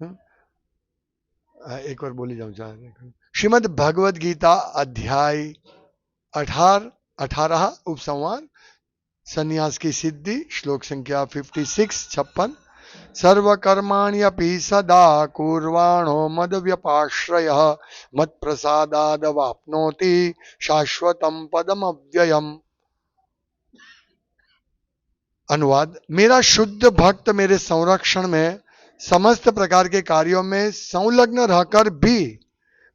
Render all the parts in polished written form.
एक और बोली जाऊं श्रीमद् भगवद गीता अध्याय 18 उपसंहार संन्यास की सिद्धि श्लोक संख्या 56 सर्वकर्माण्यपि सदा कुर्वाणो मद व्यपाश्रयः मत प्रसादादवाप्नोति शाश्वतम पदम अव्ययम। अनुवाद, मेरा शुद्ध भक्त मेरे संरक्षण में समस्त प्रकार के कार्यों में संलग्न रहकर भी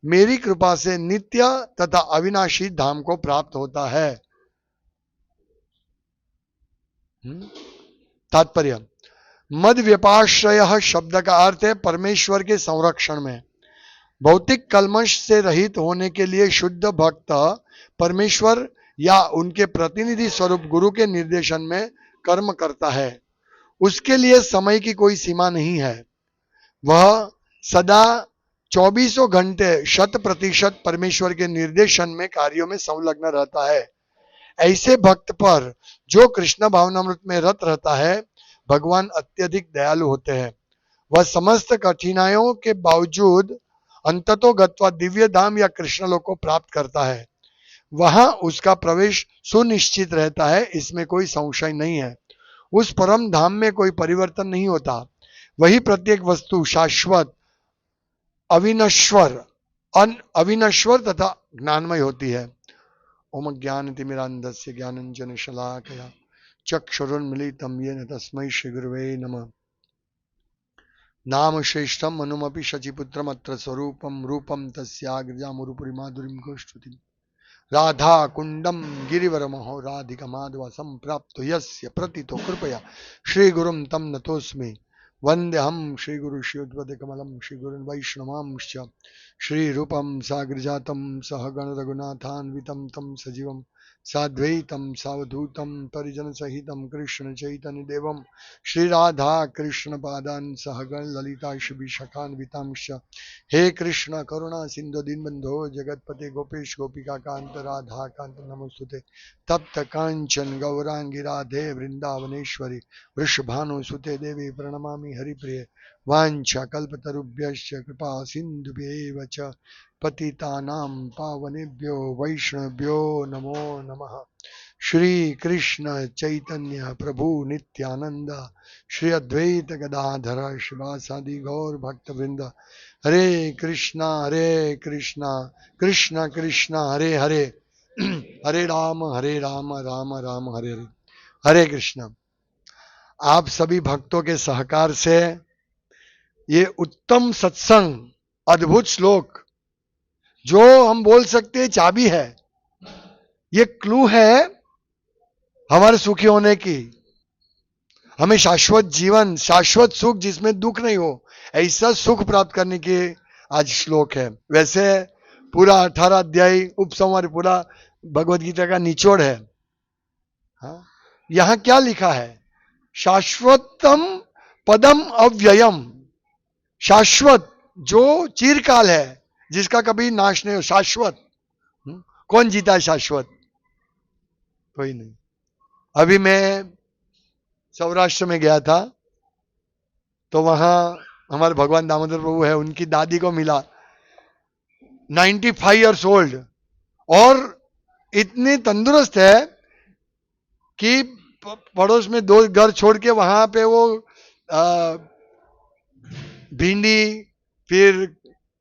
मेरी कृपा से नित्य तथा अविनाशी धाम को प्राप्त होता है। तात्पर्य, मद व्यपाश्रय शब्द का अर्थ है परमेश्वर के संरक्षण में। भौतिक कलमश से रहित होने के लिए शुद्ध भक्त परमेश्वर या उनके प्रतिनिधि स्वरूप गुरु के निर्देशन में कर्म करता है। उसके लिए समय की कोई सीमा नहीं है। वह सदा 24 घंटे 100% परमेश्वर के निर्देशन में कार्यों में संलग्न रहता है। ऐसे भक्त पर जो कृष्ण भावनामृत में रत रहता है, भगवान अत्यधिक दयालु होते हैं। वह समस्त कठिनाइयों के बावजूद अंततो गत्वा दिव्य धाम या कृष्ण लोक को प्राप्त करता है। वहां उसका प्रवेश सुनिश्चित रहता है, इसमें कोई संशय नहीं है। उस परम धाम में कोई परिवर्तन नहीं होता। वही प्रत्येक वस्तु शाश्वत, अविनश्वर तथा ज्ञानमय होती है। ओम ज्ञानतिमिरान्धस्य ज्ञानञ्जन शलाकया चक्षुरुन्मीलितं येन तस्मै श्रीगुरवे नमः। नाम श्रेष्ठम मनुमपि शचिपुत्रम अत्र स्वरूपम रूपम तस्याग्रजामुरुपुरी माधुरीं गोष्ठुतिम् राधा कुंडम गिरिवर महो राधिका माधव संप्राप्तो यस्य प्रतितो कृपया श्री गुरुम तम नतोस्मि। वंद्यहम श्री गुरु श्रीयुतपद कमलम श्री गुरुन् वैष्णवांश्च श्री रूपम साग्रजातम सहगण रघुनाथान्वितं तम सजीवम साद्वैतम सावधूतम परिजन सहितम कृष्ण चैतन्य देवम श्री राधा कृष्ण पादान सहगण ललिता विशाखान्वितांश्च हे कृष्ण करुणा सिंधु दीनबंधो जगतपते गोपेश गोपिका कांत राधा कांत नमोस्तुते। तप्त कांचन गौरांगी राधे वृंदावनेश्वरी वृषभानुसुते देवी प्रणमामि हरिप्रिये। वाञ्छा कल्पतरुभ्यश्च कृपा सिन्धुभ्यैव च पतितानां पावनेभ्यो वैष्णवेभ्यो नमो नमः। श्री कृष्ण चैतन्य प्रभु नित्यानंद श्री अद्वैत गदाधर शिवासादि गौर भक्त वृंद हरे कृष्णा कृष्ण कृष्ण हरे हरे हरे राम राम राम हरे हरे। हरे कृष्ण। आप सभी भक्तों के सहकार से ये उत्तम सत्संग, अद्भुत श्लोक जो हम बोल सकते हैं चाबी है, ये क्लू है हमारे सुखी होने की। हमें शाश्वत जीवन, शाश्वत सुख जिसमें दुख नहीं हो, ऐसा सुख प्राप्त करने के आज श्लोक है। वैसे पूरा 18 अध्याय उपसंहार पूरा भगवद गीता का निचोड़ है। हाँ? यहां क्या लिखा है? शाश्वतम पदम अव्ययम। शाश्वत जो चिरकाल है, जिसका कभी नाश नहीं हो, शाश्वत। कौन जीता है शाश्वत? कोई नहीं। अभी मैं सौराष्ट्र में गया था, तो वहां हमारे भगवान दामोदर प्रभु है, उनकी दादी को मिला, 95 ईयर्स ओल्ड, और इतनी तंदुरुस्त है कि पड़ोस में 2 घर छोड़ के वहां पे वो भिंडी, फिर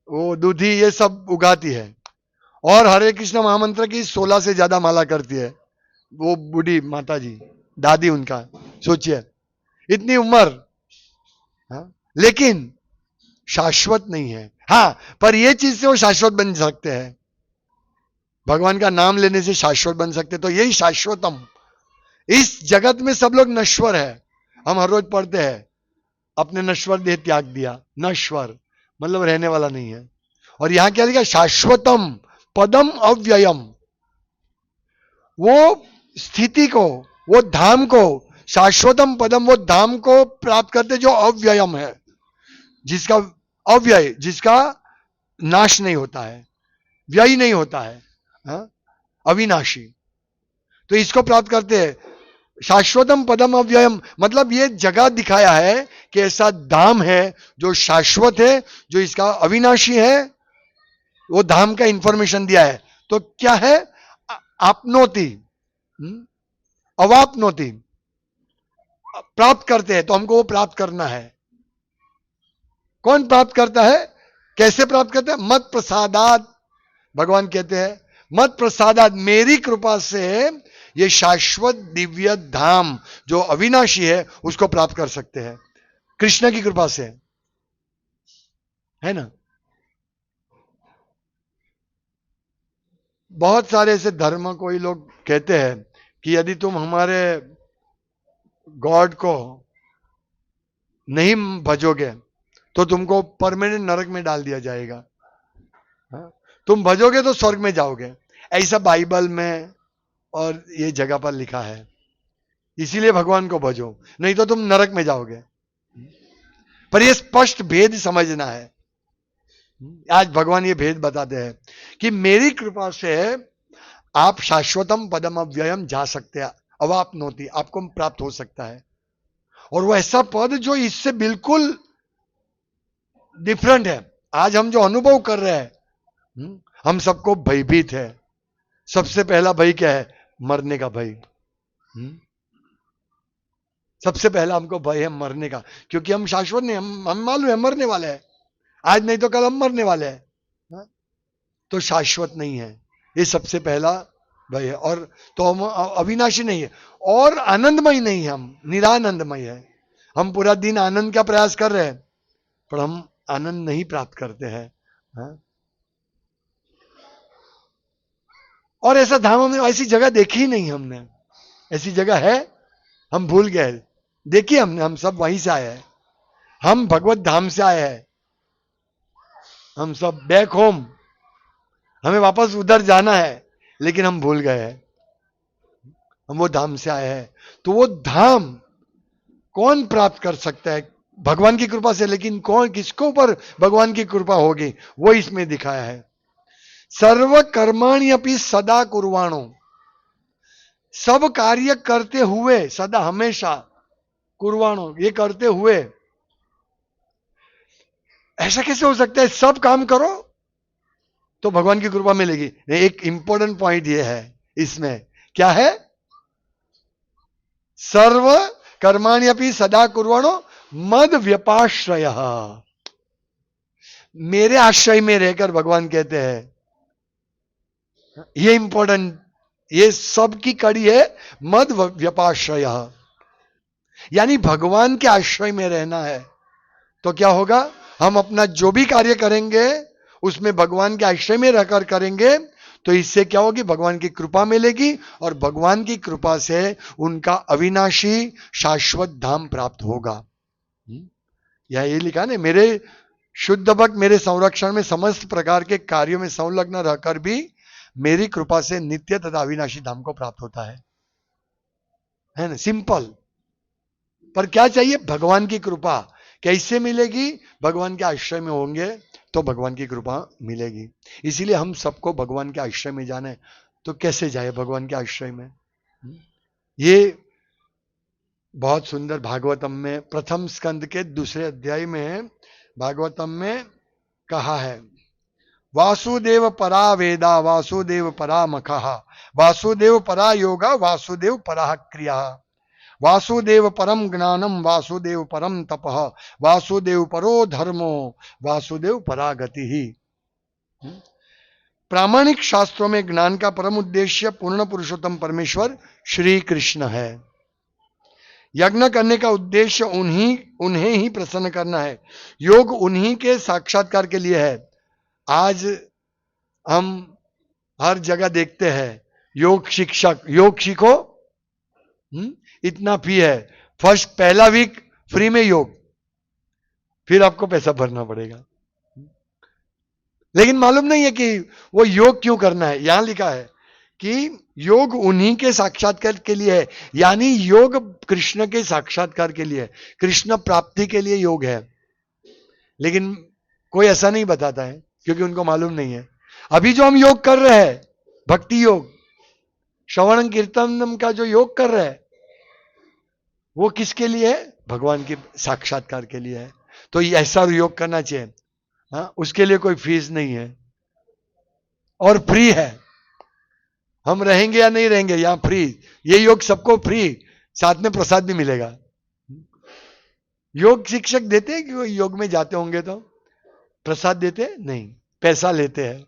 वो दूधी, ये सब उगाती है, और हरे कृष्ण महामंत्र की 16 से ज्यादा माला करती है। वो बूढ़ी माता जी, दादी उनका, सोचिए इतनी उम्र, लेकिन शाश्वत नहीं है। हाँ, पर ये चीज से वो शाश्वत बन सकते हैं, भगवान का नाम लेने से शाश्वत बन सकते। तो यही शाश्वतम। इस जगत में सब लोग नश्वर है। हम हर रोज पढ़ते हैं अपने नश्वर देह त्याग दिया। नश्वर मतलब रहने वाला नहीं है। और यहां क्या लिखा? शाश्वतम पदम अव्ययम। वो स्थिति को, वो धाम को, शाश्वतम पदम, वो धाम को प्राप्त करते जो अव्ययम है, जिसका अव्यय, जिसका नाश नहीं होता है, व्यय नहीं होता है, अविनाशी। तो इसको प्राप्त करते हैं। शाश्वतम पदम अव्ययम मतलब ये जगह दिखाया है कि ऐसा धाम है जो शाश्वत है, जो इसका अविनाशी है, वो धाम का इंफॉर्मेशन दिया है। तो क्या है? आपनोति, अवापनोति, प्राप्त करते हैं, तो हमको वो प्राप्त करना है। कौन प्राप्त करता है? कैसे प्राप्त करते हैं? मत प्रसादात, भगवान कहते हैं मत प्रसादात, मेरी कृपा से ये शाश्वत दिव्य धाम जो अविनाशी है उसको प्राप्त कर सकते हैं, कृष्ण की कृपा से, है ना। बहुत सारे ऐसे धर्म कोई लोग कहते हैं कि यदि तुम हमारे गॉड को नहीं भजोगे तो तुमको परमानेंट नरक में डाल दिया जाएगा, हाँ? तुम भजोगे तो स्वर्ग में जाओगे, ऐसा बाइबल में और ये जगह पर लिखा है। इसीलिए भगवान को भजो, नहीं तो तुम नरक में जाओगे। पर ये स्पष्ट भेद समझना है। आज भगवान ये भेद बताते हैं कि मेरी कृपा से आप शाश्वतम पदम अव्ययम जा सकते हैं, अवापनोति, आपको प्राप्त हो सकता है। और वो ऐसा पद जो इससे बिल्कुल डिफरेंट है। आज हम जो अनुभव कर रहे हैं, हम सबको भयभीत है। सबसे पहला भय क्या है? मरने का भय। सबसे पहला हमको भय है मरने का, क्योंकि हम शाश्वत नहीं, हम मालूम है मरने वाले हैं, आज नहीं तो कल हम मरने वाले हैं, तो शाश्वत नहीं है, ये सबसे पहला भय है। और तो हम अविनाशी नहीं है और आनंदमय नहीं है, हम निरानंदमय है। हम पूरा दिन आनंद का प्रयास कर रहे हैं पर हम आनंद नहीं प्राप्त करते हैं, हाँ? और ऐसा धाम हमने, ऐसी जगह देखी ही नहीं हमने, ऐसी जगह है हम भूल गए। देखिए हमने, हम सब वहीं से आए हैं, हम भगवत धाम से आए हैं, हम सब बैक होम, हमें वापस उधर जाना है लेकिन हम भूल गए हैं हम वो धाम से आए हैं। तो वो धाम कौन प्राप्त कर सकता है? भगवान की कृपा से। लेकिन कौन, किसको ऊपर भगवान की कृपा होगी, वो इसमें दिखाया है। सर्व कर्माणि अपि सदा कुर्वाणो, सब कार्य करते हुए, सदा हमेशा, कुर्वाणो ये करते हुए। ऐसा कैसे हो सकता है? सब काम करो तो भगवान की कृपा मिलेगी। एक इंपॉर्टेंट पॉइंट ये है इसमें, क्या है? सर्व कर्माणि अपि सदा कुर्वाणो मद व्यपाश्रय, मेरे आश्रय में रहकर भगवान कहते हैं, ये इंपॉर्टेंट, ये सब की कड़ी है, मद व्यपाश्रय, यानी भगवान के आश्रय में रहना है। तो क्या होगा? हम अपना जो भी कार्य करेंगे उसमें भगवान के आश्रय में रहकर करेंगे, तो इससे क्या होगी? भगवान की कृपा मिलेगी और भगवान की कृपा से उनका अविनाशी शाश्वत धाम प्राप्त होगा। यह ये लिखा ना, मेरे शुद्ध भक्त मेरे संरक्षण में समस्त प्रकार के कार्यों में संलग्न रहकर भी मेरी कृपा से नित्य तथा अविनाशी धाम को प्राप्त होता है ना। सिंपल। पर क्या चाहिए? भगवान की कृपा। कैसे मिलेगी? भगवान के आश्रय में होंगे तो भगवान की कृपा मिलेगी। इसीलिए हम सबको भगवान के आश्रय में जाना है। तो कैसे जाए भगवान के आश्रय में? ये बहुत सुंदर भागवतम में प्रथम स्कंद के दूसरे अध्याय में भागवतम में कहा है, वासुदेव परा वेदा वासुदेव परा मखः वासुदेव परा योगा वासुदेव परा क्रिया वासुदेव परम ज्ञानम वासुदेव परम तपः वासुदेव परो धर्मो वासुदेव परा गति ही। प्रामाणिक शास्त्रों में ज्ञान का परम उद्देश्य पूर्ण पुरुषोत्तम परमेश्वर श्री कृष्ण है। यज्ञ करने का उद्देश्य उन्हें ही प्रसन्न करना है। योग उन्हीं के साक्षात्कार के लिए है। आज हम हर जगह देखते हैं योग शिक्षक, योग सीखो, इतना फी है, फर्स्ट पहला वीक फ्री में योग, फिर आपको पैसा भरना पड़ेगा। लेकिन मालूम नहीं है कि वो योग क्यों करना है। यहां लिखा है कि योग उन्हीं के साक्षात्कार के लिए है, यानी योग कृष्ण के साक्षात्कार के लिए, कृष्ण प्राप्ति के लिए योग है। लेकिन कोई ऐसा नहीं बताता है क्योंकि उनको मालूम नहीं है। अभी जो हम योग कर रहे हैं, भक्ति योग, श्रवण कीर्तन का जो योग कर रहे हैं, वो किसके लिए है? भगवान के साक्षात्कार के लिए है। तो ये ऐसा योग करना चाहिए। हाँ, उसके लिए कोई फीस नहीं है और फ्री है। हम रहेंगे या नहीं रहेंगे यहां फ्री, ये योग सबको फ्री, साथ में प्रसाद भी मिलेगा। योग शिक्षक देते हैं कि वो योग में जाते होंगे तो प्रसाद देते हैं? नहीं, पैसा लेते हैं।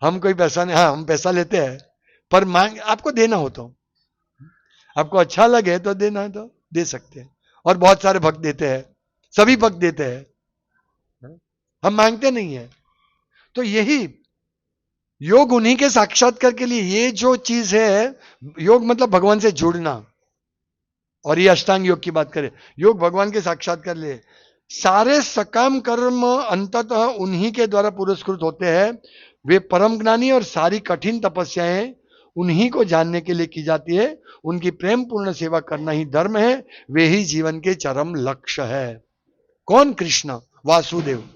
हम कोई पैसा नहीं, हाँ हम पैसा लेते हैं, पर मांग आपको देना हो तो, आपको अच्छा लगे तो देना है तो दे सकते हैं। और बहुत सारे भक्त देते हैं, सभी भक्त देते हैं, हम मांगते नहीं है। तो यही योग उन्हीं के साक्षात्कार के लिए, ये जो चीज है योग मतलब भगवान से जुड़ना। और ये अष्टांग योग की बात करें, योग भगवान के साक्षात्कार लिए। सारे सकाम कर्म अंततः उन्हीं के द्वारा पुरस्कृत होते हैं। वे परम ज्ञानी और सारी कठिन तपस्याएं उन्हीं को जानने के लिए की जाती है। उनकी प्रेम पूर्ण सेवा करना ही धर्म है, वे ही जीवन के चरम लक्ष्य है। कौन? कृष्ण वासुदेव।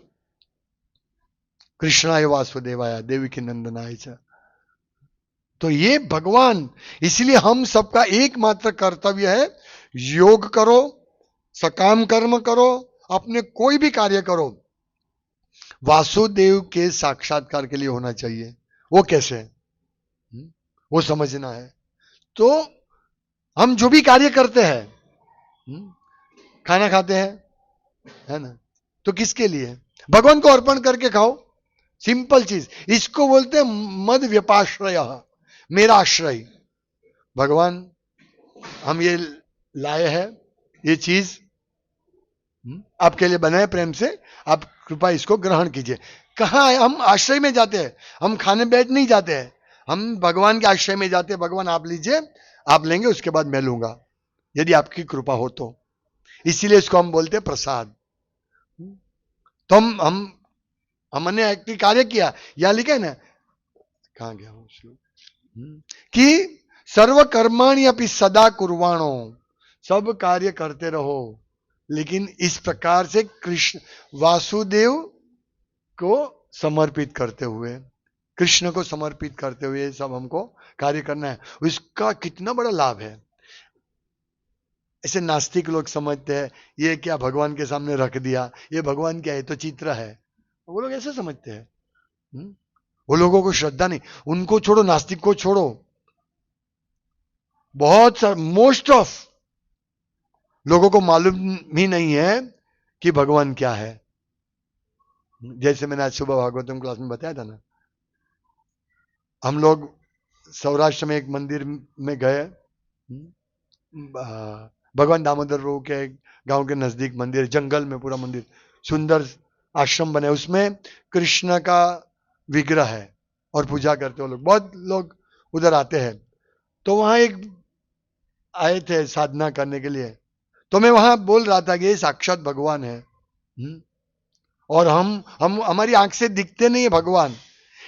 कृष्णाय वासुदेवाय देवी के नंदनाय च। तो ये भगवान, इसलिए हम सबका एकमात्र कर्तव्य है, योग करो, सकाम कर्म करो, अपने कोई भी कार्य करो, वासुदेव के साक्षात्कार के लिए होना चाहिए। वो कैसे? वो समझना है। तो हम जो भी कार्य करते हैं, खाना खाते हैं, है ना, तो किसके लिए? भगवान को अर्पण करके खाओ, सिंपल चीज। इसको बोलते हैं मद व्यपाश्रय, मेरा आश्रय। भगवान हम ये लाए हैं, ये चीज आपके लिए बनाए प्रेम से, आप कृपा इसको ग्रहण कीजिए। कहाँ है? हम आश्रय में जाते हैं, हम खाने बैठ नहीं जाते हैं, हम भगवान के आश्रय में जाते हैं। भगवान आप लीजिए, आप लेंगे, उसके बाद मैं लूंगा, यदि आपकी कृपा हो तो। इसीलिए इसको हम बोलते हैं प्रसाद। तो हमने एक कार्य किया, यहां लिखा है ना, कहां गया हूं कि सर्व कर्माणि अपि सदा कुर्वाणो, सब कार्य करते रहो, लेकिन इस प्रकार से कृष्ण वासुदेव को समर्पित करते हुए, कृष्ण को समर्पित करते हुए सब हमको कार्य करना है। इसका कितना बड़ा लाभ है। ऐसे नास्तिक लोग समझते हैं ये क्या भगवान के सामने रख दिया, ये भगवान क्या है, तो चित्र है। वो लोग ऐसे समझते हैं। वो लोगों को श्रद्धा नहीं, उनको छोड़ो, नास्तिक को छोड़ो। बहुत सारे, मोस्ट ऑफ लोगों को मालूम ही नहीं है कि भगवान क्या है। जैसे मैंने आज सुबह भागवतम क्लास में बताया था ना, हम लोग सौराष्ट्र में एक मंदिर में गए, भगवान दामोदर प्रभु के गांव के नजदीक मंदिर, जंगल में पूरा मंदिर, सुंदर आश्रम बने, उसमें कृष्ण का विग्रह है और पूजा करते हो लोग, बहुत लोग उधर आते हैं। तो वहां एक आए थे साधना करने के लिए, तो मैं वहां बोल रहा था कि ये साक्षात भगवान है। और हम हमारी आंख से दिखते नहीं है भगवान,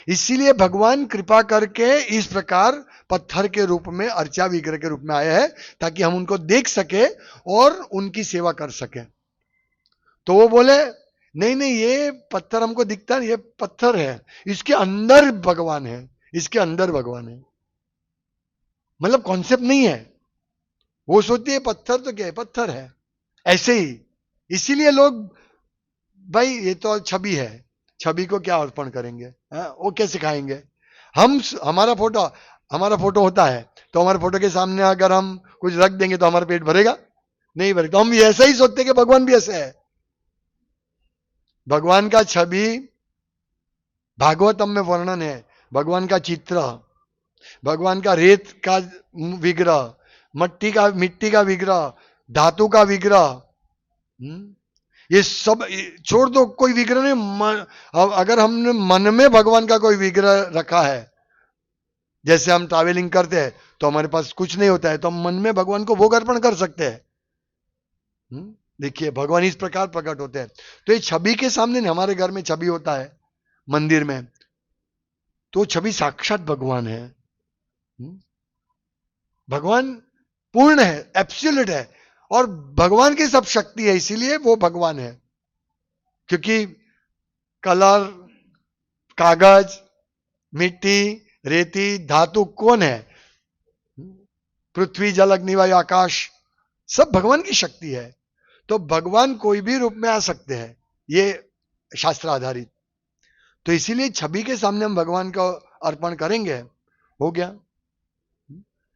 इसीलिए भगवान कृपा करके इस प्रकार पत्थर के रूप में, अर्चा विग्रह के रूप में आए हैं, ताकि हम उनको देख सके और उनकी सेवा कर सके। तो वो बोले नहीं नहीं, ये पत्थर हमको दिखता नहीं, ये पत्थर है, इसके अंदर भगवान है, इसके अंदर भगवान है। मतलब कॉन्सेप्ट नहीं है, वो सोचती है पत्थर तो क्या है, पत्थर है, ऐसे ही। इसीलिए लोग, भाई ये तो छवि है, छवि को क्या अर्पण करेंगे, वो कैसे खाएंगे? हमारा फोटो होता है, तो हमारे फोटो के सामने अगर हम कुछ रख देंगे तो हमारा पेट भरेगा? नहीं भरेगा। तो हम ऐसा ही सोचते हैं कि भगवान भी ऐसे है। भगवान का छवि भागवतम में वर्णन है, भगवान का चित्र, भगवान का रेत का विग्रह, मिट्टी का विग्रह, धातु का विग्रह, ये सब छोड़ दो, कोई विग्रह नहीं। अगर हमने मन में भगवान का कोई विग्रह रखा है, जैसे हम ट्रैवलिंग करते हैं तो हमारे पास कुछ नहीं होता है, तो हम मन में भगवान को भोग अर्पण कर सकते हैं। देखिए भगवान इस प्रकार प्रकट होते हैं। तो ये छवि के सामने नहीं, हमारे घर में छवि होता है मंदिर में, तो छवि साक्षात भगवान है। भगवान पूर्ण है, एब्सोल्यूट है, और भगवान की सब शक्ति है, इसीलिए वो भगवान है। क्योंकि कलर, कागज, मिट्टी, रेती, धातु कौन है? पृथ्वी, जल, अग्नि, वायु, आकाश, सब भगवान की शक्ति है। तो भगवान कोई भी रूप में आ सकते हैं, ये शास्त्र आधारित। तो इसीलिए छवि के सामने हम भगवान को अर्पण करेंगे, हो गया,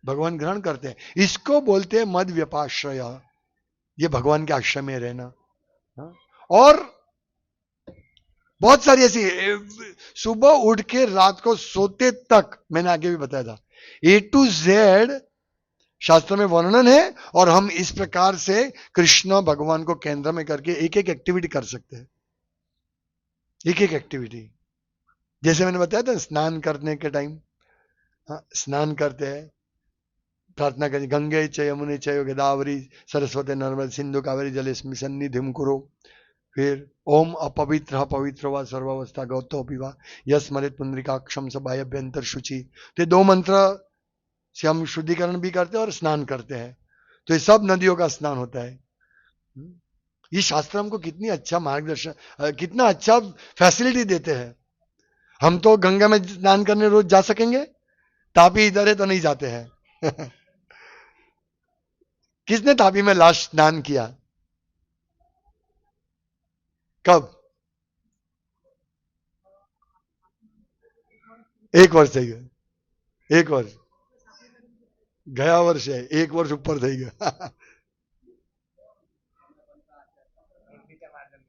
भगवान ग्रहण करते हैं। इसको बोलते हैं मद व्यपाश्रय, ये भगवान के आश्रय में रहना। और बहुत सारी ऐसी, सुबह उठ के रात को सोते तक, मैंने आगे भी बताया था, A to Z शास्त्र में वर्णन है। और हम इस प्रकार से कृष्ण भगवान को केंद्र में करके एक एक एक्टिविटी कर सकते हैं, एक एक एक्टिविटी। जैसे मैंने बताया था, स्नान करने के टाइम स्नान करते हैं, प्रार्थना करें, गंगे च यमुने च गोदावरी सरस्वती नर्मदे सिंधु कावेरी जलेस्मिन् सन्निधिं कुरु। फिर ओम अपवित्र पवित्र व सर्वावस्था गौतो पिवा यस्मरेत पुंडरीकाक्षम सबाह्यभ्यंतर शुचि। तो दो मंत्र से हम शुद्धिकरण भी करते हैं और स्नान करते हैं। तो ये सब नदियों का स्नान होता है। ये शास्त्र हमको कितनी अच्छा मार्गदर्शन, कितना अच्छा फैसिलिटी देते हैं। हम तो गंगा में स्नान करने रोज जा सकेंगे, तापी इधर है तो नहीं जाते हैं। किसने तापी में लास्ट स्नान किया? कब? 1 વર્ષ થઈ ગયું, 1 વર્ષ ગયા વર્ષે, 1 વર્ષ ઉપર થઈ ગયું।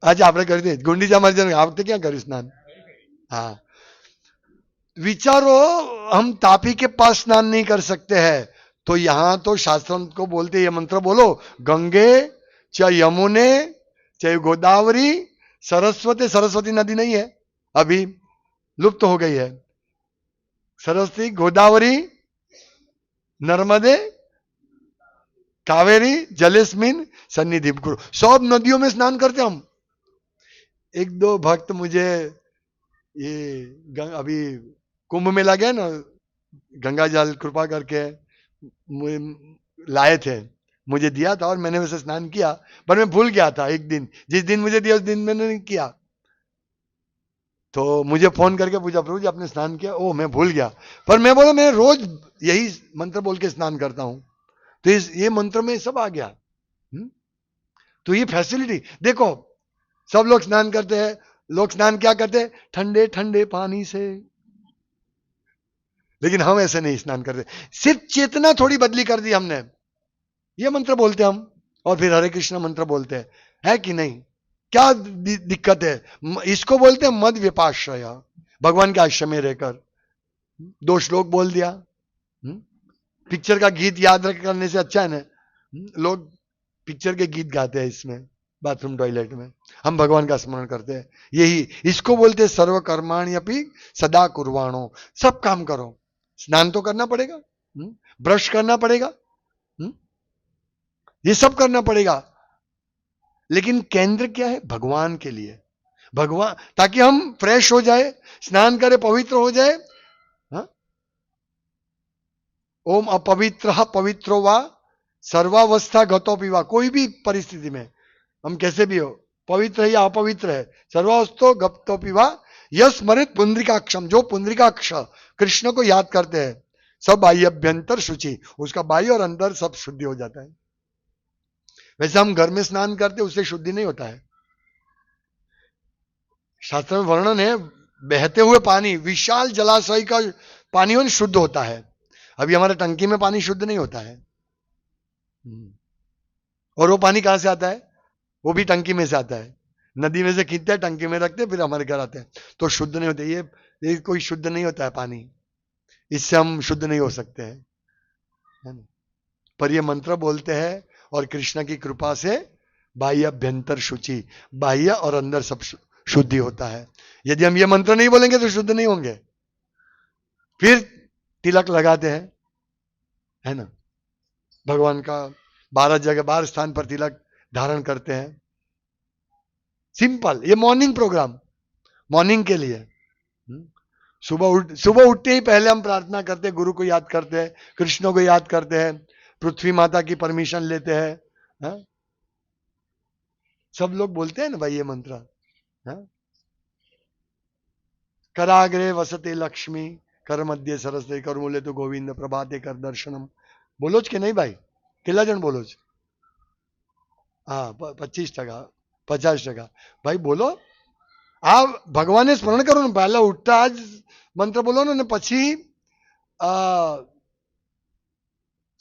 આજે આપણે કરી દઈએ ગુંડીચા માર્જન, આ વખતે ક્યાં કર્યું સ્નાન? हाँ, विचारो, हम तापी के पास स्नान नहीं कर सकते हैं, तो यहां तो शास्त्र को बोलते, ये मंत्र बोलो, गंगे चाहे यमुने चाहे गोदावरी सरस्वती, सरस्वती नदी नहीं है अभी, लुप्त हो गई है। सरस्वती, गोदावरी, नर्मदे, कावेरी जलेस्मिन सन्निधि कुरु, सब नदियों में स्नान करते हम। एक दो भक्त मुझे ये अभी कुंभ मेला गया ना, गंगा जल कृपा करके लाए थे, मुझे दिया था और मैंने वैसे स्नान किया, पर मैं भूल गया था। एक दिन, जिस दिन मुझे दिया उस दिन मैंने नहीं किया। तो मुझे फोन करके पूछा, प्रभु जी आपने स्नान किया? ओ मैं भूल गया। पर मैं बोला मैं रोज यही मंत्र बोल के स्नान करता हूं, तो ये मंत्र में सब आ गया। तो ये फैसिलिटी देखो, सब लोग स्नान करते हैं। लोग स्नान क्या करते हैं? ठंडे ठंडे पानी से। लेकिन हम ऐसे नहीं स्नान करते, सिर्फ चेतना थोड़ी बदली कर दी हमने। ये मंत्र बोलते हम और फिर हरे कृष्ण मंत्र बोलते हैं, है कि नहीं? क्या दिक्कत है? इसको बोलते हैं मद व्यपाश्रय, भगवान के आश्रय में रहकर 2 श्लोक बोल दिया। पिक्चर का गीत याद रख करने से अच्छा है ना, लोग पिक्चर के गीत गाते हैं इसमें बाथरूम टॉयलेट में, हम भगवान का स्मरण करते हैं। यही इसको बोलते हैं सर्व कर्माणि अपि सदा कुर्वाणो, सब काम करो। स्नान तो करना पड़ेगा, ब्रश करना पड़ेगा, ये सब करना पड़ेगा, लेकिन केंद्र क्या है? भगवान के लिए, भगवान, ताकि हम फ्रेश हो जाए, स्नान करे, पवित्र हो जाए। ओम अपवित्र पवित्रो वा सर्वावस्था गतो पिवा, कोई भी परिस्थिति में हम कैसे भी हो, पवित्र है या अपवित्र है, सर्वावस्थो गतो पिवा यस्मरेत पुंडरीकाक्षम, जो पुंडरीकाक्ष कृष्ण को याद करते हैं, सब बाह्यभ्यंतर शुचि, उसका बाह्य और अंदर सब शुद्धि हो जाता है। वैसे हम घर में स्नान करते, उससे शुद्धि नहीं होता है। शास्त्र में वर्णन है, बहते हुए पानी, विशाल जलाशय का पानी हो शुद्ध होता है। अभी हमारे टंकी में पानी शुद्ध नहीं होता है, और वो पानी कहां से आता है? वो भी टंकी में से आता है, नदी में से खींचते हैं, टंकी में रखते हैं, फिर हमारे घर आते हैं, तो शुद्ध नहीं होते। ये कोई शुद्ध नहीं होता है पानी, इससे हम शुद्ध नहीं हो सकते हैं, है ना? पर ये मंत्र बोलते हैं और कृष्ण की कृपा से बाह्य अभ्यंतर शुचि, बाह्य और अंदर सब शुद्धि होता है। यदि हम ये मंत्र नहीं बोलेंगे तो शुद्ध नहीं होंगे। फिर तिलक लगाते हैं, है ना, भगवान का 12 जगह 12 स्थान पर तिलक धारण करते हैं। सिंपल, ये मॉर्निंग प्रोग्राम, मॉर्निंग के लिए। सुबह उठते ही पहले हम प्रार्थना करते हैं, गुरु को याद करते हैं, कृष्ण को याद करते हैं, पृथ्वी माता की परमिशन लेते हैं। हा? सब लोग बोलते हैं ना भाई ये मंत्र। हा? कराग्रे वसते लक्ष्मी, कर मध्य सरस्वती, कर मूले तो गोविंद, प्रभाते कर दर्शनम। बोलो के नहीं भाई? किला जन बोलो। હા 25%, 50%. ભાઈ બોલો, આ ભગવાનને સ્મરણ કરો ને, પહેલા ઉઠતા જ મંત્ર બોલો ને, પછી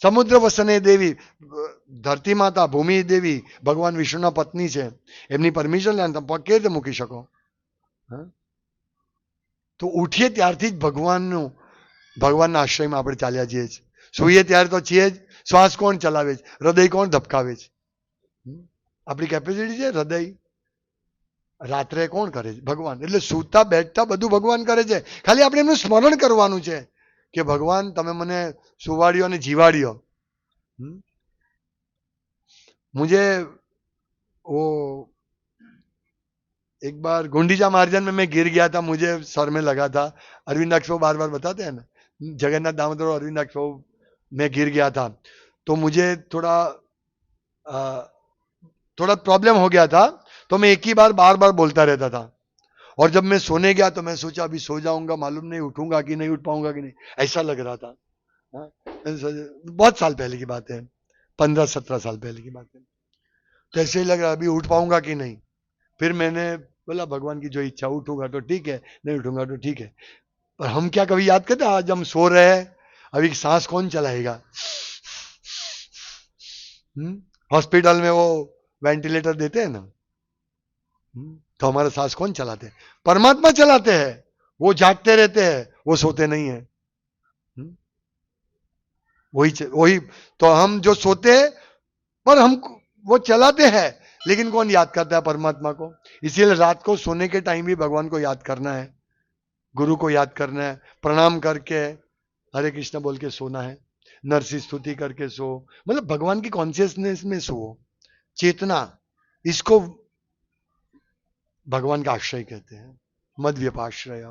સમુદ્ર વસને દેવી, ધરતી માતા ભૂમિ દેવી ભગવાન વિષ્ણુના પત્ની છે, એમની પરમિશન લે તમે પગ કેવી રીતે મૂકી શકો? તો ઉઠીએ ત્યારથી જ ભગવાનના આશ્રયમાં આપણે ચાલ્યા જઈએ છીએ. સૂઈએ ત્યારે તો છીએ જ. શ્વાસ કોણ ચલાવે છે? હૃદય કોણ ધબકાવે છે? આપણી કેપેસિટી છે હૃદય. રાત્રે કોણ કરે છે? ભગવાન. એટલે સૂતા બેઠતા બધું ભગવાન કરે છે, ખાલી આપણે એમનું સ્મરણ કરવાનું છે કે ભગવાન તમે મને સુવાડ્યો અને જીવાડ્યો. मुझे वो एक बार गुंडीचा मार्जन में मैं गिर गया था, मुझे सर में लगा था. अरविंदाक्ष बार बार बताते हैं ना, जगन्नाथ दामोदर अरविंदाक्ष में गिर गया था, तो मुझे थोड़ा प्रॉब्लम हो गया था, तो मैं एक ही बार बार बोलता रहता था. और जब मैं सोने गया तो मैं सोचा अभी सो जाऊंगा, मालूम नहीं उठूंगा कि नहीं, उठ पाऊंगा कि नहीं, ऐसा लग रहा था. बहुत साल पहले की बात है, 15-17 साल पहले की बात है. तो ऐसे ही लग रहा अभी उठ पाऊंगा कि नहीं. फिर मैंने बोला भगवान की जो इच्छा, उठूंगा तो ठीक है, नहीं उठूंगा तो ठीक है. पर हम क्या कभी याद करते, आज हम सो रहे हैं, अभी सांस कौन चलाएगा? हॉस्पिटल में वो वेंटिलेटर देते हैं ना, तो हमारा सांस कौन चलाते हैं? परमात्मा चलाते हैं. वो जागते रहते हैं, वो सोते नहीं है. वही तो हम जो सोते हैं, पर हम वो चलाते हैं, लेकिन कौन याद करता है परमात्मा को? इसीलिए रात को सोने के टाइम भी भगवान को याद करना है, गुरु को याद करना है, प्रणाम करके हरे कृष्ण बोल के सोना है, नरसी स्तुति करके सो, मतलब भगवान की कॉन्शियसनेस में सो, चेतना. इसको भगवान का आश्रय कहते हैं, मद व्यपाश्रय.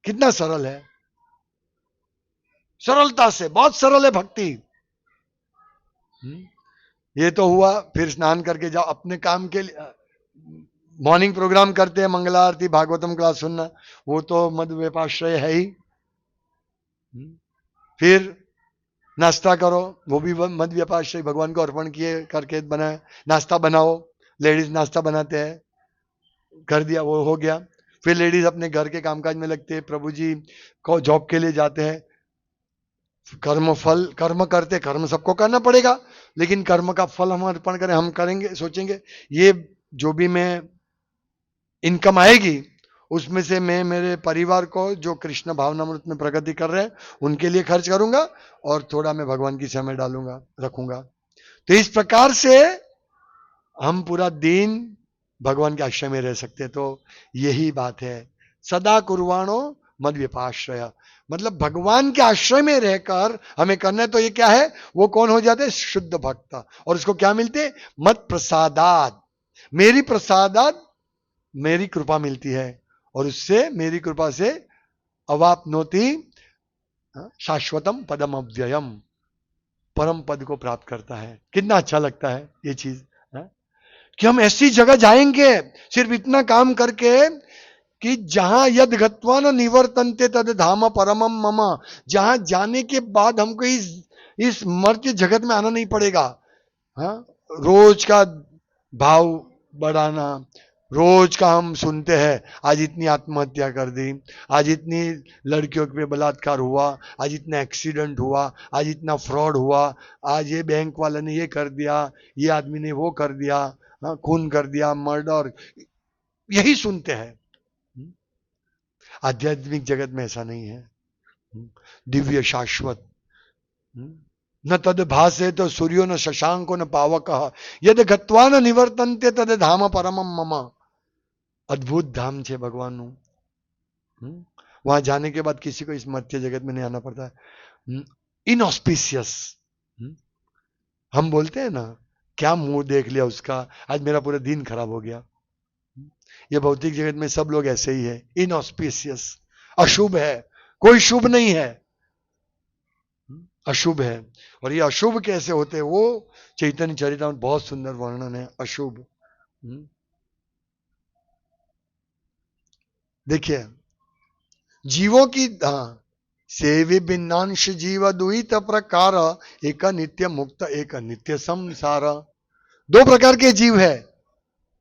कितना सरल है, सरलता से, बहुत सरल है भक्ति. ये तो हुआ. फिर स्नान करके जाओ अपने काम के लिए. मॉर्निंग प्रोग्राम करते हैं, मंगला आरती भागवतम क्लास सुनना, वो तो मद व्यपाश्रय है ही. फिर नाश्ता करो, वो भी मद व्यपाश्रय, भगवान को अर्पण किए करके बनाए. नाश्ता बनाओ, लेडीज नाश्ता बनाते हैं, कर दिया, वो हो गया. फिर लेडीज अपने घर के कामकाज में लगते हैं, प्रभु जी को जॉब के लिए जाते हैं. कर्म फल, कर्म करते, कर्म सबको करना पड़ेगा, लेकिन कर्म का फल हम अर्पण करें, हम करेंगे, सोचेंगे ये जो भी मैं इनकम आएगी उसमें से मैं मेरे परिवार को जो कृष्ण भावनामृत में प्रगति कर रहे हैं उनके लिए खर्च करूंगा, और थोड़ा मैं भगवान की सेवा में डालूंगा, रखूंगा. तो इस प्रकार से हम पूरा दिन भगवान के आश्रय में रह सकते हैं. तो यही बात है, सदा कुर्वाणो मद व्यपाश्रय, मतलब भगवान के आश्रय में रहकर हमें करना है. तो ये क्या है, वो कौन हो जाते हैं? शुद्ध भक्त. और उसको क्या मिलते? मत प्रसादात, मेरी प्रसादात, मेरी कृपा मिलती है, और उससे मेरी कृपा से अवाप्नोति शाश्वतम पदम अव्ययम, परम पद को प्राप्त करता है. कितना अच्छा लगता है ये चीज, कि हम ऐसी जगह जाएंगे सिर्फ इतना काम करके कि जहां यद गत्वा न निवर्तन्ते तद धाम परमम मम, जहां जाने के बाद हमको इस मर्त्य जगत में आना नहीं पड़ेगा. रोज का भाव बढ़ाना, रोज का हम सुनते हैं आज इतनी आत्महत्या कर दी, आज इतनी लड़कियों पे बलात्कार हुआ, आज इतना एक्सीडेंट हुआ, आज इतना फ्रॉड हुआ, आज ये बैंक वाले ने ये कर दिया, ये आदमी ने वो कर दिया, खून कर दिया, मर्डर, यही सुनते हैं. आध्यात्मिक जगत में ऐसा नहीं है. दिव्य शाश्वत. न तद भासे तो सूर्यो न शशांको न पावक, यद गत्वा न निवर्तन्ते तद धाम परमम मम. अद्भुत धाम छे भगवान. वहां जाने के बाद किसी को इस मध्य जगत में नहीं आना पड़ता है. इनऑस्पिशियस, हम बोलते हैं ना, क्या मुंह देख लिया उसका, आज मेरा पूरा दिन खराब हो गया. ये भौतिक जगत में सब लोग ऐसे ही है, इनऑस्पिशियस, अशुभ है, कोई शुभ नहीं है, अशुभ है. और ये अशुभ कैसे होते हैं, वो चैतन्य चरितामृत बहुत सुंदर वर्णन है अशुभ. देखिए जीवों की, सेवी भिन्नांश जीव द्वित प्रकार, एक नित्य मुक्त एक नित्य संसार. दो प्रकार के जीव है,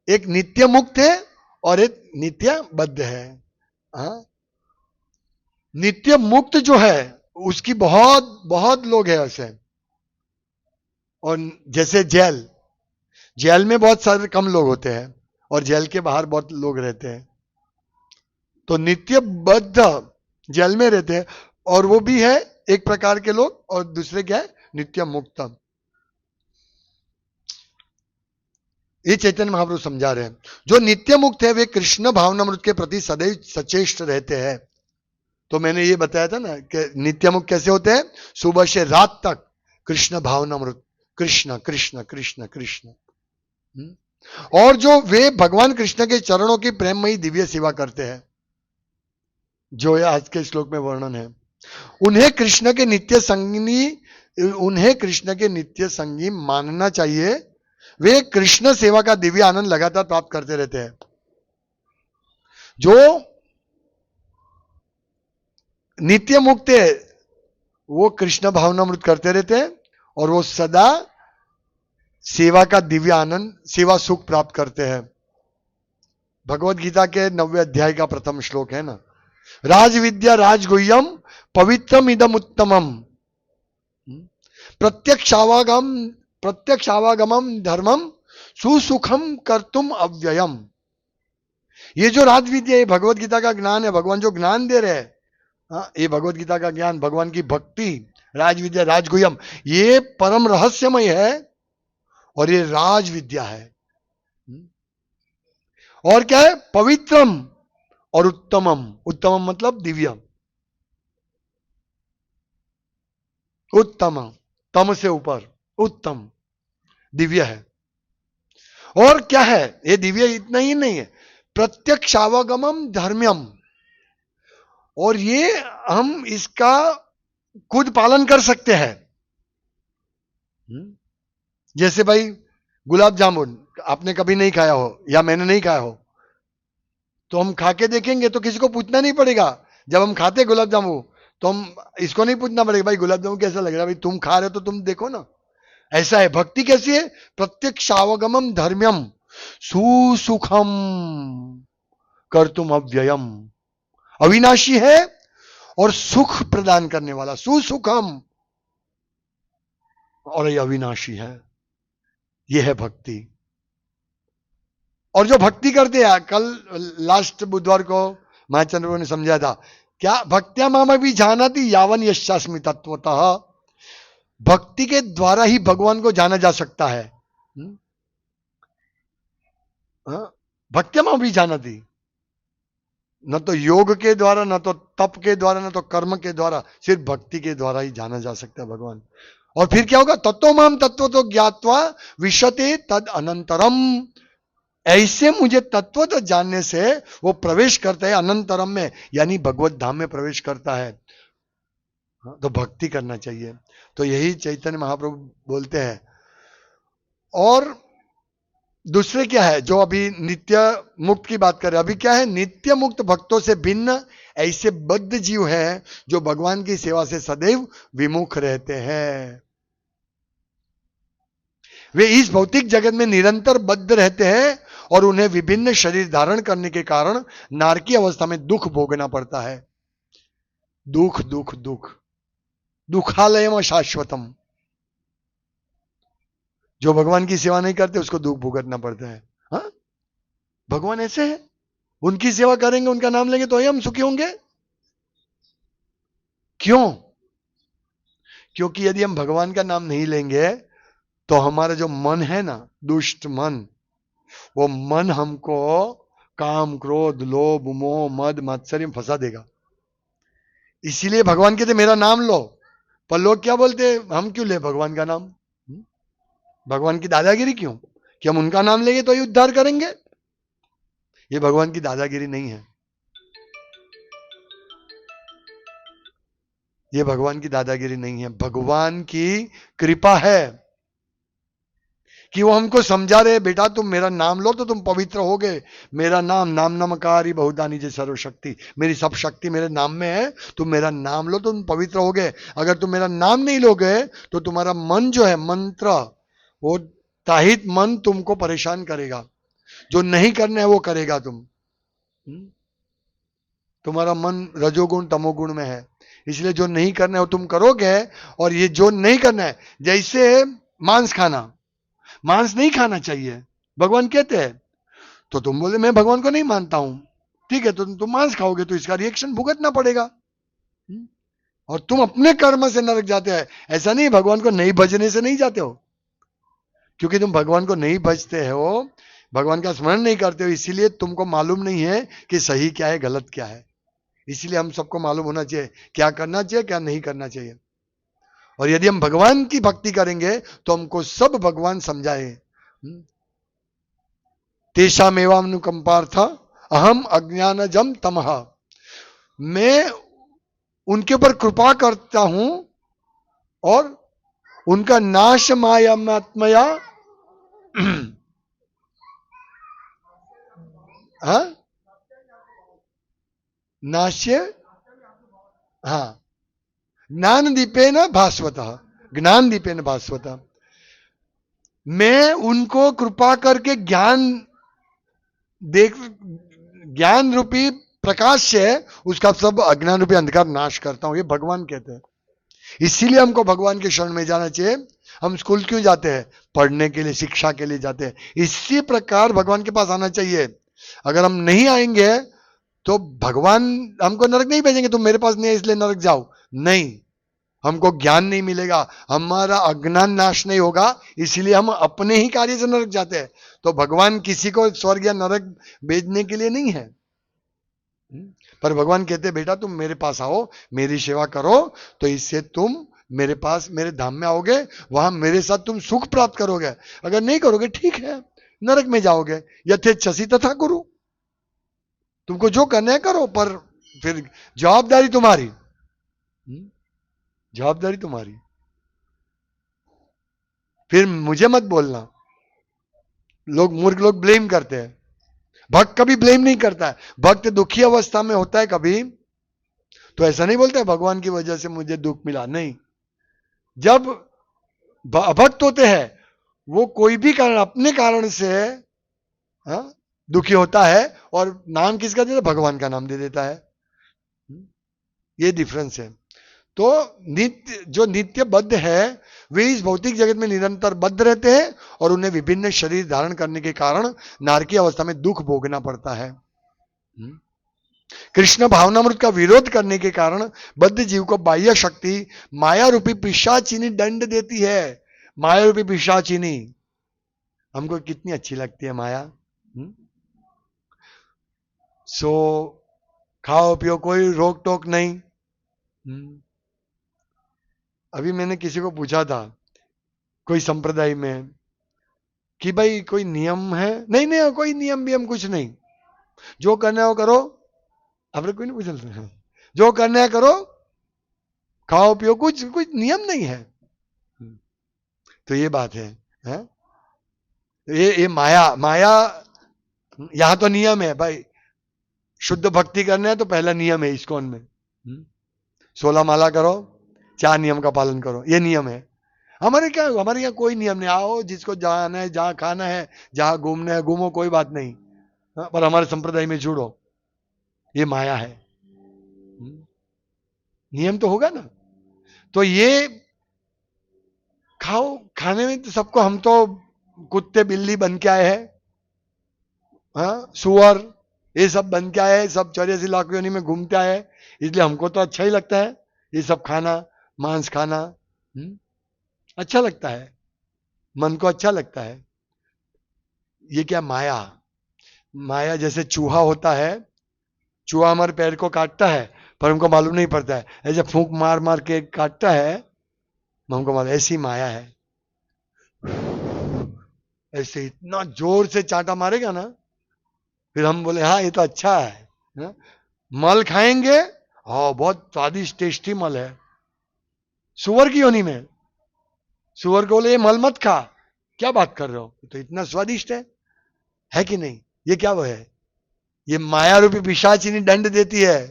एक नित्य मुक्त है और एक नित्य बद्ध है। हाँ? नित्य मुक्त जो है उसकी बहुत बहुत लोग हैं ऐसे। और जैसे जेल, जेल में बहुत सारे कम लोग होते हैं और जेल के बाहर बहुत लोग रहते हैं। तो नित्य बद्ध जेल में रहते हैं और वो भी है एक प्रकार के लोग, और दूसरे क्या है, नित्य मुक्त। ये चैतन्य महाप्रभु समझा रहे हैं। जो नित्य मुक्त है वे कृष्ण भावनामृत के प्रति सदैव सचेष्ट रहते हैं। तो मैंने ये बताया था ना कि नित्य मुक्त कैसे होते हैं, सुबह से रात तक कृष्ण भावनामृत, कृष्ण कृष्ण कृष्ण कृष्ण। और जो वे भगवान कृष्ण के चरणों की प्रेममयी दिव्य सेवा करते हैं, जो आज के श्लोक में वर्णन है, उन्हें कृष्ण के नित्य संगी, उन्हें कृष्ण के नित्य संगी मानना चाहिए। वे कृष्ण सेवा का दिव्य आनंद लगातार प्राप्त करते रहते हैं। जो नित्य मुक्त है वो कृष्ण भावनामृत करते रहते हैं और वो सदा सेवा का दिव्य आनंद, सेवा सुख प्राप्त करते हैं। भगवत गीता के 9वें अध्याय का प्रथम श्लोक है ना, राज विद्या राजगुह्यम पवित्रम इदम उत्तमम प्रत्यक्षावागमम धर्मम सुसुखम कर्तुम अव्ययम। ये जो राज विद्या है भगवत गीता का ज्ञान है, भगवान जो ज्ञान दे रहे हैं, ये भगवत गीता का ज्ञान, भगवान की भक्ति, राज विद्या राजगुह्यम, ये परम रहस्यमय है और ये राज विद्या है। और क्या है, पवित्रम और उत्तमम। उत्तमम मतलब दिव्य, उत्तम, तम से ऊपर, उत्तम, दिव्य है। और क्या है ये दिव्य, इतना ही नहीं है, प्रत्यक्षावगमम धर्म्यम, और ये हम इसका खुद पालन कर सकते हैं। जैसे भाई गुलाब जामुन आपने कभी नहीं खाया हो या मैंने नहीं खाया हो, तो हम खा के देखेंगे तो किसी को पूछना नहीं पड़ेगा। जब हम खाते गुलाब जामुन तो हम इसको नहीं पूछना पड़ेगा भाई गुलाब जामुन कैसा लग रहा है, भाई तुम खा रहे हो तो तुम देखो ना। ऐसा है भक्ति। कैसी है, प्रत्यक्षावगमम धर्म्यम सुसुखम कर्तुम अव्ययम, अविनाशी है और सुख प्रदान करने वाला, सुसुखम, और ये अविनाशी है। ये है भक्ति। और जो भक्ति करते हैं, कल लास्ट बुधवार को महाचंद्र ने समझाया था, क्या भक्त्या माम भी जानाति यावन यशास्मि तत्वतः, भक्ति के द्वारा ही भगवान को जाना जा सकता है। भक्त्या माम भी जानाति, न तो योग के द्वारा, न तो तप के द्वारा, न तो कर्म के द्वारा, सिर्फ भक्ति के द्वारा ही जाना जा सकता है भगवान। और फिर क्या होगा, तत्व माम तत्व तो ज्ञात्वा विशते तद अनंतरम, ऐसे मुझे तत्व तो जानने से वो प्रवेश करता है अनंतरम में, यानी भगवत धाम में प्रवेश करता है। तो भक्ति करना चाहिए। तो यही चैतन्य महाप्रभु बोलते हैं। और दूसरे क्या है, जो अभी नित्य मुक्त की बात कर रहे हैं, अभी क्या है, नित्य मुक्त भक्तों से भिन्न ऐसे बद्ध जीव हैं जो भगवान की सेवा से सदैव विमुख रहते हैं। वे इस भौतिक जगत में निरंतर बद्ध रहते हैं और उन्हें विभिन्न शरीर धारण करने के कारण नारकी अवस्था में दुख भोगना पड़ता है। दुख दुख दुख, दुखालयम शाश्वतम। जो भगवान की सेवा नहीं करते उसको दुख भुगतना पड़ता है। हाँ, भगवान ऐसे है, उनकी सेवा करेंगे, उनका नाम लेंगे तो ही हम सुखी होंगे। क्यों? क्योंकि यदि हम भगवान का नाम नहीं लेंगे तो हमारा जो मन है ना, दुष्ट मन, वो मन हमको काम क्रोध लोभ मोह मद मात्सर्य में फंसा देगा। इसीलिए भगवान कहते मेरा नाम लो, पर लोग क्या बोलते, हम क्यों ले भगवान का नाम? भगवान की दादागिरी क्यों, कि हम उनका नाम लेंगे तो ही उद्धार करेंगे? ये भगवान की दादागिरी नहीं है, ये भगवान की दादागिरी नहीं है, भगवान की कृपा है कि वो हमको समझा रहे, बेटा तुम मेरा नाम लो तो तुम पवित्र होगे। मेरा नाम नाम नमकारी बहुदानी जय सर्वशक्ति, मेरी सब शक्ति मेरे नाम में है, तुम मेरा नाम लो तो तुम पवित्र होगे। अगर तुम मेरा नाम नहीं लोगे तो तुम्हारा मन जो है मंत्र, वो ताहित मन तुमको परेशान करेगा, जो नहीं करना है वो करेगा तुम। तुम्हारा मन रजोगुण तमोगुण में है, इसलिए जो नहीं करना है वो तुम करोगे। और ये जो नहीं करना है, जैसे मांस खाना, मांस नहीं खाना चाहिए भगवान कहते हैं, तो तुम बोले मैं भगवान को नहीं मानता हूं, ठीक है, तो तुम मांस खाओगे तो इसका रिएक्शन भुगतना पड़ेगा। और तुम अपने कर्म से नरक जाते हैं। ऐसा नहीं भगवान को नहीं भजने से नहीं जाते हो, क्योंकि तुम भगवान को नहीं भजते हो, भगवान का स्मरण नहीं करते हो, इसीलिए तुमको मालूम नहीं है कि सही क्या है गलत क्या है। इसलिए हम सबको मालूम होना चाहिए क्या करना चाहिए क्या नहीं करना चाहिए। और यदि हम भगवान की भक्ति करेंगे तो हमको सब भगवान समझाए। तेषामेवानुकंपार्थ अहम अज्ञानजम तमः, मैं उनके ऊपर कृपा करता हूं और उनका नाश मायात्मया हाँ नाश्य, हाँ ज्ञान दीपेन भास्वतः, ज्ञान दीपेन भास्वतः, मैं उनको कृपा करके ज्ञान देख, ज्ञान रूपी प्रकाश से उसका सब अज्ञान रूपी अंधकार नाश करता हूं, ये भगवान कहते हैं। इसीलिए हमको भगवान के शरण में जाना चाहिए। हम स्कूल क्यों जाते हैं? पढ़ने के लिए, शिक्षा के लिए जाते हैं। इसी प्रकार भगवान के पास आना चाहिए। अगर हम नहीं आएंगे तो भगवान हमको नरक नहीं भेजेंगे, तुम मेरे पास नहीं है इसलिए नरक जाओ, नहीं, हमको ज्ञान नहीं मिलेगा, हमारा अज्ञान नाश नहीं होगा, इसलिए हम अपने ही कार्य से नरक जाते हैं। तो भगवान किसी को स्वर्ग या नरक भेजने के लिए नहीं है, पर भगवान कहते बेटा तुम मेरे पास आओ, मेरी सेवा करो, तो इससे तुम मेरे पास, मेरे धाम में आओगे, वहां मेरे साथ तुम सुख प्राप्त करोगे। अगर नहीं करोगे ठीक है, नरक में जाओगे। यथेच्छसि तथा कुरु, तुमको जो करना है करो, पर फिर जवाबदारी तुम्हारी, जवाबदारी तुम्हारी। फिर मुझे मत बोलना, लोग मूर्ख लोग ब्लेम करते हैं, भक्त कभी ब्लेम नहीं करता है। भक्त दुखी अवस्था में होता है कभी, तो ऐसा नहीं बोलता है भगवान की वजह से मुझे दुख मिला, नहीं। जब अभक्त होते हैं वो कोई भी कारण, अपने कारण से दुखी होता है, और नाम किसका देता है? भगवान का नाम दे देता है। ये डिफरेंस है। तो नित्य, जो नित्य बद्ध है वे इस भौतिक जगत में निरंतर बद्ध रहते हैं, और उन्हें विभिन्न शरीर धारण करने के कारण नारकीय अवस्था में दुख भोगना पड़ता है। कृष्ण भावनामृत का विरोध करने के कारण बद्ध जीव को बाह्य शक्ति माया रूपी पिशाचिनी दंड देती है। माया रूपी पिशाचिनी हमको कितनी अच्छी लगती है माया। सो खाओ पियो, कोई रोक टोक नहीं। अभी मैंने किसी को पूछा था कोई संप्रदाय में कि भाई कोई नियम है? नहीं नहीं, कोई नियम भी हम कुछ नहीं, जो करना है वो करो। आपने कोई नहीं पूछा? जो करना है करो, खाओ पियो, कुछ कुछ नियम नहीं है। तो ये बात है? ये माया, माया यहां तो नियम है भाई, शुद्ध भक्ति करना है तो पहला नियम है इस्कॉन में, 16 माला करो, 4 नियम का पालन करो, ये नियम है। हमारे क्या, हमारे यहाँ कोई नियम नहीं, आओ जिसको जाना है, जहां खाना है, जहां घूमना है घूमो, कोई बात नहीं, पर हमारे संप्रदाय में जुड़ो, ये माया है। नियम तो होगा ना। तो ये खाओ, खाने में तो सबको, हम तो कुत्ते बिल्ली बन के आए हैं, सुअर ये सब बन के आए, सब 84 लाख योनि में घूमते आए, इसलिए हमको तो अच्छा ही लगता है ये सब खाना, मांस खाना अच्छा लगता है, मन को अच्छा लगता है। ये क्या माया, माया जैसे चूहा होता है, चूहा हमारे पैर को काटता है पर हमको मालूम नहीं पड़ता है, ऐसे फूंक मार मार के काटता है, हमको मालूम, ऐसी माया है। ऐसे इतना जोर से चांटा मारेगा ना, फिर हम बोले हाँ ये तो अच्छा है। मल खाएंगे, हाँ बहुत स्वादिष्ट टेस्टी मल है, सुअर की योनि में, सुअर को बोले ये मल मत खा, क्या बात कर रहे हो, तो इतना स्वादिष्ट है कि नहीं? ये क्या वो है? ये माया रूपी पिशाचिनी दंड देती है।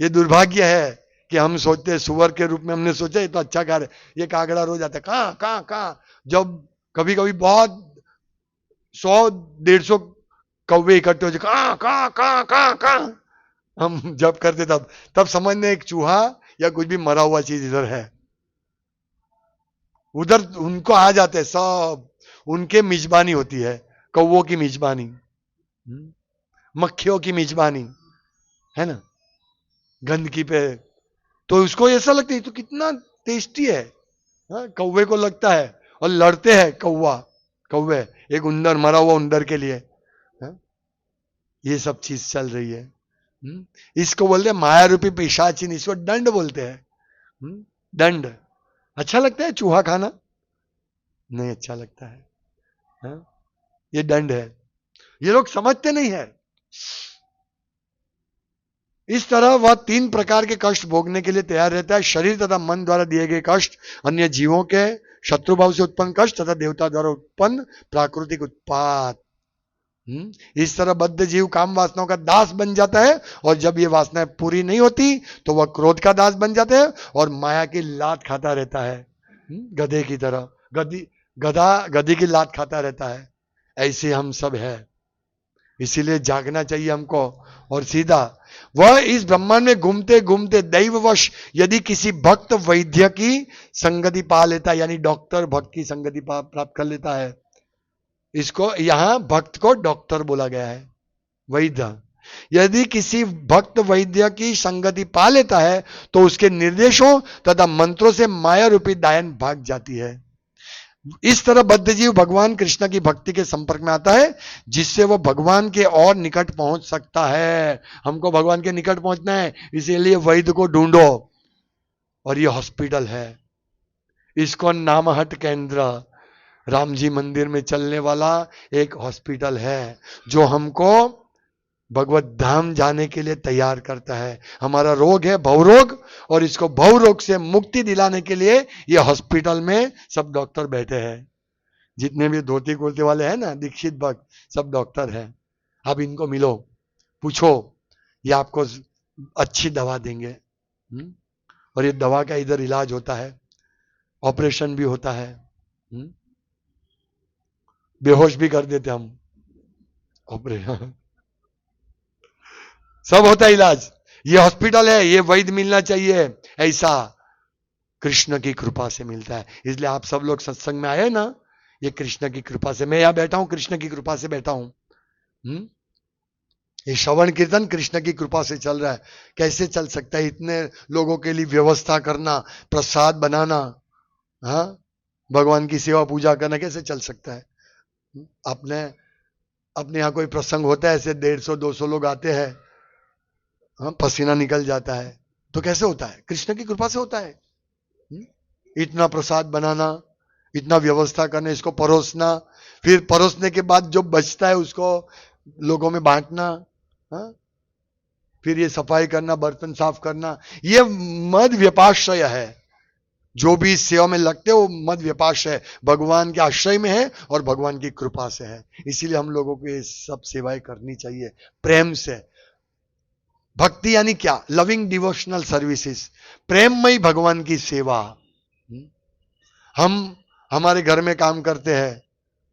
ये दुर्भाग्य है कि हम सोचते हैं सुअर के रूप में, हमने सोचा ये तो अच्छा खा रहे, ये कागड़ा रोज आता है, कहाँ कहाँ कहाँ। जब कभी कभी बहुत 100-150 कौवे इकट्ठे हो जाए, कहाँ कहाँ कहाँ कहाँ कहाँ, हम जब करते तब समझने एक चूहा या कुछ भी मरा हुआ चीज इधर है, उधर उनको आ जाते हैं सब, उनके मिजबानी होती है, कौवों की मिजबानी, मक्खियों की मिजबानी है ना, गंदगी पे। तो उसको ऐसा लगता है तो कितना टेस्टी है, कौवे को लगता है, और लड़ते हैं कौवे एक उंदर, मरा हुआ उंदर के लिए। ये सब चीज चल रही है। इसको बोलते हैं माया रूपी पिशाचिनी, इसको दंड बोलते हैं। दंड अच्छा लगता है चूहा खाना? नहीं अच्छा लगता है, ये दंड है, ये लोग समझते नहीं है। इस तरह वह 3 प्रकार के कष्ट भोगने के लिए तैयार रहता है, शरीर तथा मन द्वारा दिए गए कष्ट, अन्य जीवों के शत्रु भाव से उत्पन्न कष्ट तथा देवता द्वारा उत्पन्न प्राकृतिक उत्पात। इस तरह बद्ध जीव काम वासनाओं का दास बन जाता है, और जब ये वासनाएं पूरी नहीं होती तो वह क्रोध का दास बन जाते हैं और माया की लात खाता रहता है, गधे की तरह। गधी की लात खाता रहता है। ऐसे हम सब है, इसीलिए जागना चाहिए हमको। और सीधा वह इस ब्रह्मांड में घूमते घूमते दैववश यदि किसी भक्त वैद्य की संगति पा लेता है, यानी डॉक्टर भक्त की संगति प्राप्त कर लेता है, इसको यहां भक्त को डॉक्टर बोला गया है, वैद्य। यदि किसी भक्त वैद्य की संगति पा लेता है तो उसके निर्देशों तथा मंत्रों से माया रूपी दायन भाग जाती है। इस तरह बद्ध जीव भगवान कृष्ण की भक्ति के संपर्क में आता है, जिससे वह भगवान के और निकट पहुंच सकता है। हमको भगवान के निकट पहुंचना है, इसीलिए वैद्य को ढूंढो, और ये हॉस्पिटल है, इसको नामहट केंद्र, राम जी मंदिर में चलने वाला एक हॉस्पिटल है, जो हमको भगवत धाम जाने के लिए तैयार करता है। हमारा रोग है भवरोग, और इसको भवरोग से मुक्ति दिलाने के लिए ये हॉस्पिटल में सब डॉक्टर बैठे हैं। जितने भी धोती कुर्ते वाले हैं ना, दीक्षित भक्त, सब डॉक्टर हैं। अब इनको मिलो, पूछो, ये आपको अच्छी दवा देंगे। और ये दवा का इधर इलाज होता है, ऑपरेशन भी होता है, बेहोश भी कर देते हम, ऑपरेशन सब होता है इलाज। ये हॉस्पिटल है, ये वैद्य मिलना चाहिए, ऐसा कृष्ण की कृपा से मिलता है। इसलिए आप सब लोग सत्संग में आए ना, ये कृष्ण की कृपा से। मैं यहां बैठा हूं, कृष्ण की कृपा से बैठा हूं। ये श्रवण कीर्तन कृष्ण की कृपा से चल रहा है। कैसे चल सकता है? इतने लोगों के लिए व्यवस्था करना, प्रसाद बनाना, हाँ, भगवान की सेवा पूजा करना, कैसे चल सकता है? अपने यहां कोई प्रसंग होता है, ऐसे 150-200 लोग आते हैं, हाँ, पसीना निकल जाता है, तो कैसे होता है? कृष्ण की कृपा से होता है। इतना प्रसाद बनाना, इतना व्यवस्था करना, इसको परोसना, फिर परोसने के बाद जो बचता है उसको लोगों में बांटना, हाँ? फिर ये सफाई करना, बर्तन साफ करना, ये मद व्यपाश्रय है। जो भी इस सेवा में लगते हो मद व्यपाश्रय भगवान के आश्रय में है और भगवान की कृपा से है। इसीलिए हम लोगों को ये सब सेवाएं करनी चाहिए प्रेम से। भक्ति यानी क्या? लविंग डिवोशनल सर्विसेज, प्रेममयी भगवान की सेवा। हम हमारे घर में काम करते हैं,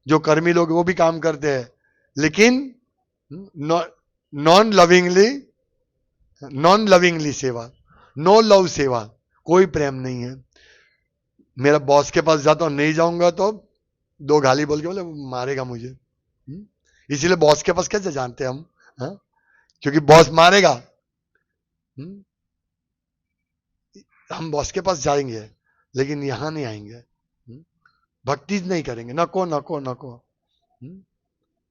जो कर्मी लोग वो भी काम करते हैं, लेकिन नॉन लविंगली सेवा, नो लव सेवा, कोई प्रेम नहीं है। मेरा बॉस के पास जाता हूं, नहीं जाऊंगा तो 2 गाली बोल के बोले मारेगा मुझे। इसीलिए बॉस के पास कैसे जानते हम? हाँ? क्योंकि बॉस मारेगा। हम बॉस के पास जाएंगे, लेकिन यहां नहीं आएंगे, भक्ति नहीं करेंगे, नको नको नको,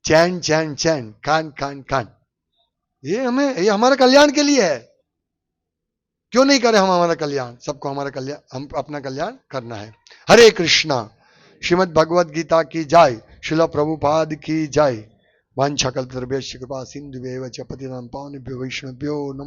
चैन चैन चैन, कान कान कान। ये हमारे कल्याण के लिए है। क्यों नहीं करें हम हमारा कल्याण? सबको हमारा कल्याण, हम अपना कल्याण करना है। हरे कृष्णा। श्रीमद् भगवद गीता की जय। श्रील प्रभुपाद की जय। वांछाकल्पतरुभ्यश्च कृपा सिंधुभ्यैव च पतितानां पावनेभ्यो वैष्णवेभ्यो नमो।